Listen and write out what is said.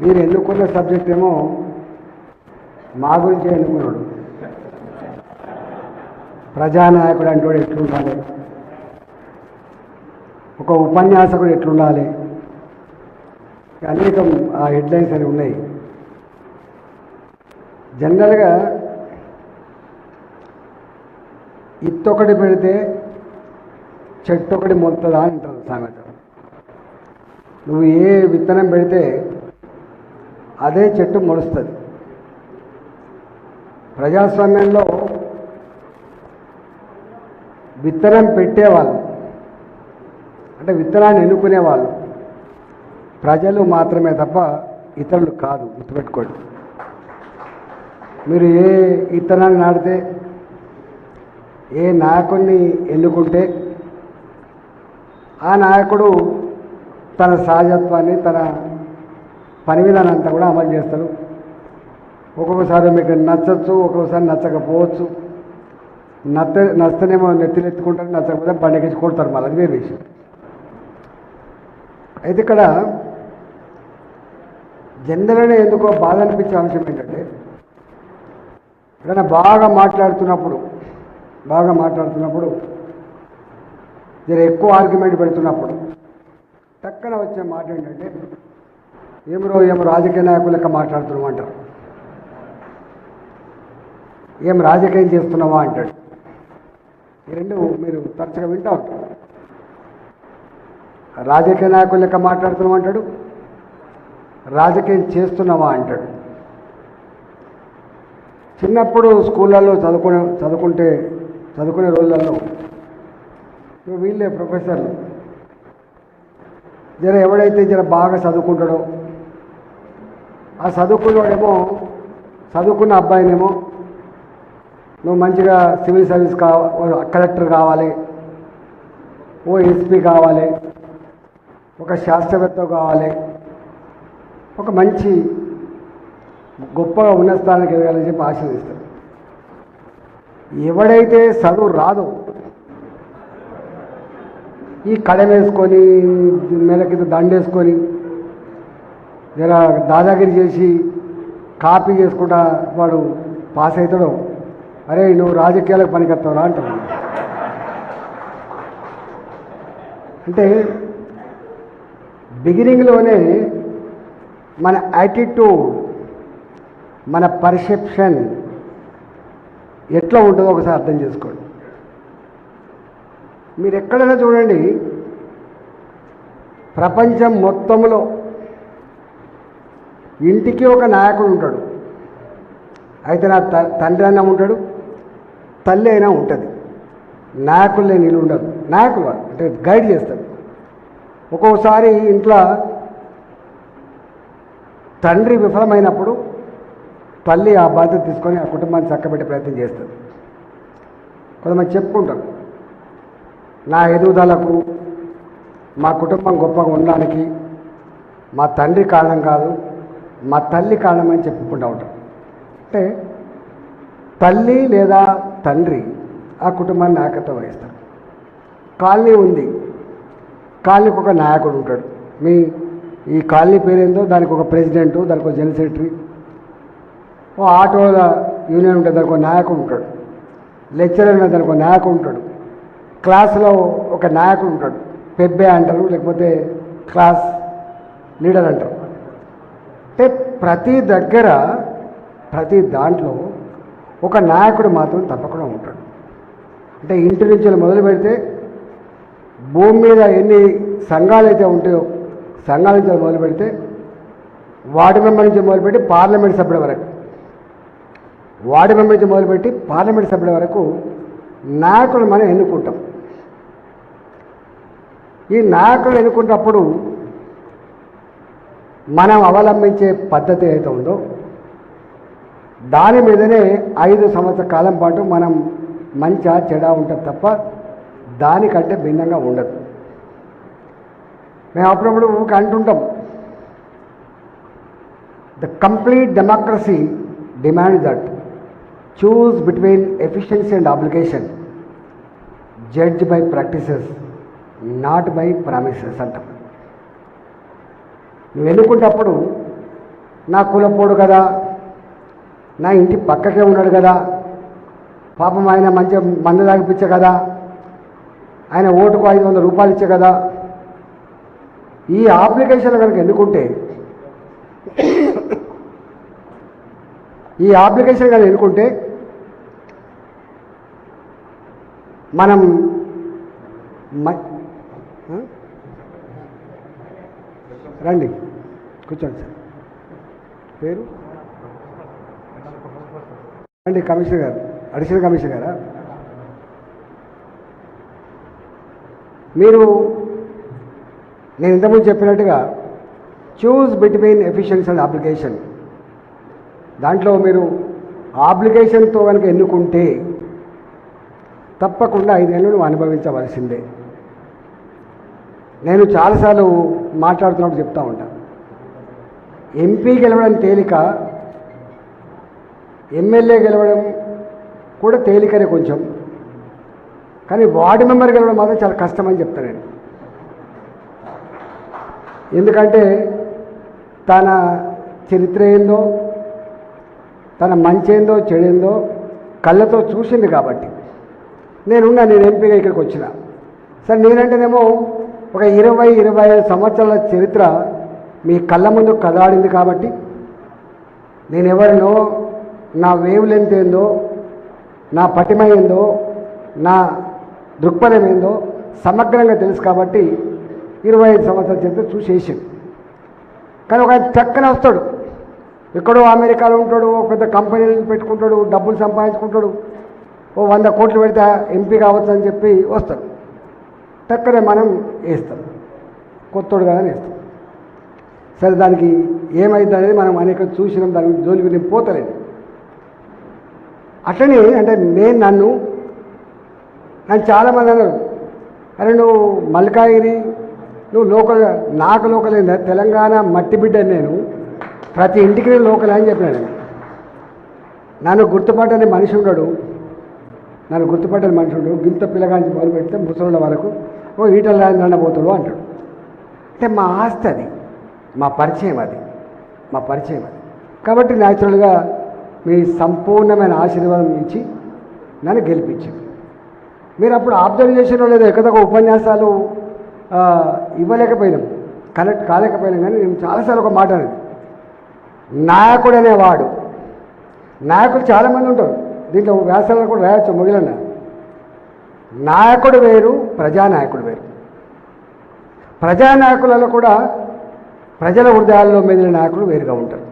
మీరు ఎన్నుకున్న సబ్జెక్ట్ ఏమో మా గురించి ఎన్నుకున్నాడు. ప్రజానాయకుడు అంటే ఎట్లుండాలి, ఒక ఉపన్యాసకుడు ఎట్లుండాలి, అనేకం ఆ హెడ్లైన్స్ అని ఉన్నాయి. జనరల్గా ఇత్తొకటి పెడితే చెట్టు ఒకటి మొలుతుందా అంటారు సామెత. నువ్వు ఏ విత్తనం పెడితే అదే చెట్టు మొలుస్తుంది. ప్రజాస్వామ్యంలో విత్తనం పెట్టేవాళ్ళు అంటే విత్తనాన్ని ఎన్నుకునేవాళ్ళు ప్రజలు మాత్రమే తప్ప ఇతరులు కాదు. గుర్తుపెట్టుకోండి. మీరు ఏ విత్తనాన్ని నాటితే, ఏ నాయకుడిని ఎన్నుకుంటే ఆ నాయకుడు తన సహజత్వాన్ని, తన పని విధానం అంతా కూడా అమలు చేస్తాడు. ఒక్కొక్కసారి మీకు నచ్చచ్చు, ఒక్కొక్కసారి నచ్చకపోవచ్చు. నచ్చనేమో నెత్తిలు ఎత్తుకుంటారు, నచ్చకపోతే బండికి కొడతారు. మళ్ళీ అది వేరే విషయం. అయితే ఇక్కడ జనరల్గా ఎందుకో బాధ అనిపించే అంశం ఏంటంటే, ఏదైనా బాగా మాట్లాడుతున్నప్పుడు జర ఎక్కువ ఆర్గ్యుమెంట్ పెడుతున్నప్పుడు టక్కన వచ్చే మాట ఏంటంటే, ఏం రాజకీయ నాయకుల లెక్క మాట్లాడుతున్నావు అంటారు. ఏం రాజకీయం చేస్తున్నావా అంటాడు. ఈ రెండు మీరు తరచుగా వింటూ ఉంటారు. రాజకీయ నాయకుల లెక్క మాట్లాడుతున్నావు అంటాడు, రాజకీయం చేస్తున్నావా అంటాడు. చిన్నప్పుడు స్కూళ్ళల్లో చదువుకునే రోజులలో వీళ్ళే ప్రొఫెసర్లు ఎవడైతే బాగా చదువుకుంటాడో ఆ చదువుకున్నవాడేమో చదువుకున్న అబ్బాయినేమో నువ్వు మంచిగా సివిల్ సర్వీస్ కలెక్టర్ కావాలి, ఓ ఎస్పీ కావాలి, ఒక శాస్త్రవేత్త కావాలి, ఒక మంచి గొప్పగా ఉన్న స్థానానికి ఎదగాలని చెప్పి ఆశీర్వదిస్తాడు. ఎవడైతే చదువు రాదో ఈ కడెం వేసుకొని మెడ కింద దండేసుకొని దాదాగిరి చేసి కాపీ చేసుకుంటా వాడు పాస్ అవుతాడో, అరే నువ్వు రాజకీయాలకు పనికొస్తావురా అంటాడు. అంటే బిగినింగ్లోనే మన యాటిట్యూడ్, మన పర్సెప్షన్ ఎట్లా ఉంటుందో ఒకసారి అర్థం చేసుకోండి. మీరు ఎక్కడైనా చూడండి, ప్రపంచం మొత్తంలో ఇంటికి ఒక నాయకుడు ఉంటాడు. అయితే నా తండ్రి అయినా ఉంటాడు, తల్లి అయినా ఉంటుంది. నాయకులు లేని ఇల్లు ఉండదు. నాయకులు అంటే గైడ్ చేస్తాడు. ఒక్కొక్కసారి ఇంట్లో తండ్రి విఫలమైనప్పుడు తల్లి ఆ బాధ్యత తీసుకొని ఆ కుటుంబాన్ని చక్కబెట్టే ప్రయత్నం చేస్తుంది. కొంతమంది చెప్పుకుంటారు, నా ఎదుగుదలకు మా కుటుంబం గొప్పగా ఉండడానికి మా తండ్రి కారణం కాదు, మా తల్లి కారణమని చెప్పుకుంటూ ఉంటారు. అంటే తల్లి లేదా తండ్రి ఆ కుటుంబాన్ని నాయకత్వం వహిస్తారు. కాలనీ ఉంది, కాలనీకి ఒక నాయకుడు ఉంటాడు. ఈ కాలనీ పేరేందో దానికి ఒక ప్రెసిడెంటు, దానికి ఒక జనరల్ సెక్రటరీ, ఓ ఆటోల యూనియన్ ఉంటుంది, దానికి ఒక నాయకుడు ఉంటాడు. లెక్చరర్ ఉన్న దానికి ఒక నాయకుడు ఉంటాడు. క్లాసులో ఒక నాయకుడు ఉంటాడు, పెబ్బే అంటారు, లేకపోతే క్లాస్ లీడర్ అంటారు. అంటే ప్రతి దాంట్లో ఒక నాయకుడు మాత్రం తప్పకుండా ఉంటాడు. అంటే ఇంటి నుంచి మొదలు పెడితే భూమి మీద ఎన్ని సంఘాలు అయితే ఉంటాయో సంఘాల నుంచి మొదలు పెడితే వార్డు మెంబర్ నుంచి మొదలుపెట్టి పార్లమెంట్ సభ్యుల వరకు, వార్డు మెంబర్ నుంచి మొదలుపెట్టి పార్లమెంట్ సభ్యుల వరకు నాయకులు మనం ఎన్నుకుంటాం. ఈ నాయకులు ఎన్నుకున్నప్పుడు మనం అవలంబించే పద్ధతి ఏదైతే ఉందో దాని మీదనే 5 సంవత్సరాల కాలం పాటు మనం మంచి చెడా ఉంటుంది తప్ప దానికంటే భిన్నంగా ఉండదు. మేము అప్పుడప్పుడు అంటుంటాం, the complete democracy demands that choose between efficiency and obligation, judge by practices, not by promises అంటాం. నువ్వు ఎన్నుకున్నప్పుడు నా కులపోడు కదా, నా ఇంటి పక్కకే ఉన్నాడు కదా, పాపం ఆయన మంచిగా మందు తాగిపించే కదా, ఆయన ఓటుకు 500 రూపాయలు ఇచ్చే కదా, ఈ అప్లికేషన్ కనుక ఎన్నుకుంటే మనం రండి కూర్చోండి సార్. పేరు రండి. కమిషనర్ గారు, అడిషనల్ కమిషనర్ గారా? మీరు నేను ఇంతకుముందు చెప్పినట్టుగా చూస్ బిట్వీన్ ఎఫిషియన్సీ అండ్ అప్లికేషన్, దాంట్లో మీరు అప్లికేషన్తో కనుక ఎన్నుకుంటే తప్పకుండా 5 ఏళ్ళు నువ్వు అనుభవించవలసిందే. నేను చాలాసార్లు మాట్లాడుతున్నప్పుడు చెప్తా ఉంటాను, ఎంపీ గెలవడం తేలిక, ఎమ్మెల్యే గెలవడం కూడా తేలికనే కొంచెం, కానీ వార్డు మెంబర్ గెలవడం మాత్రం చాలా కష్టమని చెప్తాను నేను. ఎందుకంటే తన చరిత్ర ఏందో, తన మంచి ఏందో చెడేందో కళ్ళతో చూసింది కాబట్టి నేను ఎంపీగా ఇక్కడికి వచ్చిన. సరే, నేనంటేనేమో ఒక 20-25 సంవత్సరాల చరిత్ర మీ కళ్ళ ముందు కదాడింది కాబట్టి నేను ఎవరినో, నా వేవ్ లెంత్ ఏందో, నా పటిమ ఏందో, నా దృక్పథం ఏందో సమగ్రంగా తెలుసు కాబట్టి 25 సంవత్సరాల చరిత్ర చూసేసాడు. కానీ ఒక చక్కన వస్తాడు, ఎక్కడో అమెరికాలో ఉంటాడు, ఒక పెద్ద కంపెనీలు పెట్టుకుంటాడు, డబ్బులు సంపాదించుకుంటాడు, ఓ 100 కోట్లు పెడితే ఎంపీ కావచ్చు అని చెప్పి వస్తాడు. టక్కనే మనం వేస్తాం, కొత్తోడు కదా అని వేస్తాం. సరే, దానికి ఏమైంది అనేది మనం అనేక చూసినాం, దాని జోలికి నేను పోతలేదు. అట్లనే అంటే నన్ను చాలామంది అన్నారు, అరే నువ్వు మల్కాగిరి, నువ్వు లోకల్, నాకు లోకల్ ఏందా, తెలంగాణ మట్టి బిడ్డ, నేను ప్రతి ఇంటికి నేను లోకల్ అని చెప్పినాను. నన్ను గుర్తుపట్టని మనిషి ఉన్నాడు, గింత పిల్లగాంచి మొదలు పెడితే ముసలుల వరకు ఓ ఈటల రాజేంద్ర పోతాడు అంటాడు. అంటే మా ఆస్తి అది, మా పరిచయం అది. కాబట్టి న్యాచురల్గా మీ సంపూర్ణమైన ఆశీర్వాదం ఇచ్చి నన్ను గెలిపించింది. మీరు అప్పుడు అబ్జర్వ్ చేసినో లేదో ఎక్కడొక ఉపన్యాసాలు ఇవ్వలేకపోయినాం, కనెక్ట్ కాలేకపోయినాం. కానీ నేను చాలాసార్లు ఒక మాట అనేది, నాయకుడు అనేవాడు, నాయకులు చాలామంది ఉంటారు, దీంట్లో వ్యాసాలను కూడా రాయొచ్చు మొగిలన్న. నాయకుడు వేరు, ప్రజానాయకుడు వేరు. ప్రజానాయకులలో కూడా ప్రజల హృదయాల్లో మెదిలిన నాయకులు వేరుగా ఉంటారు.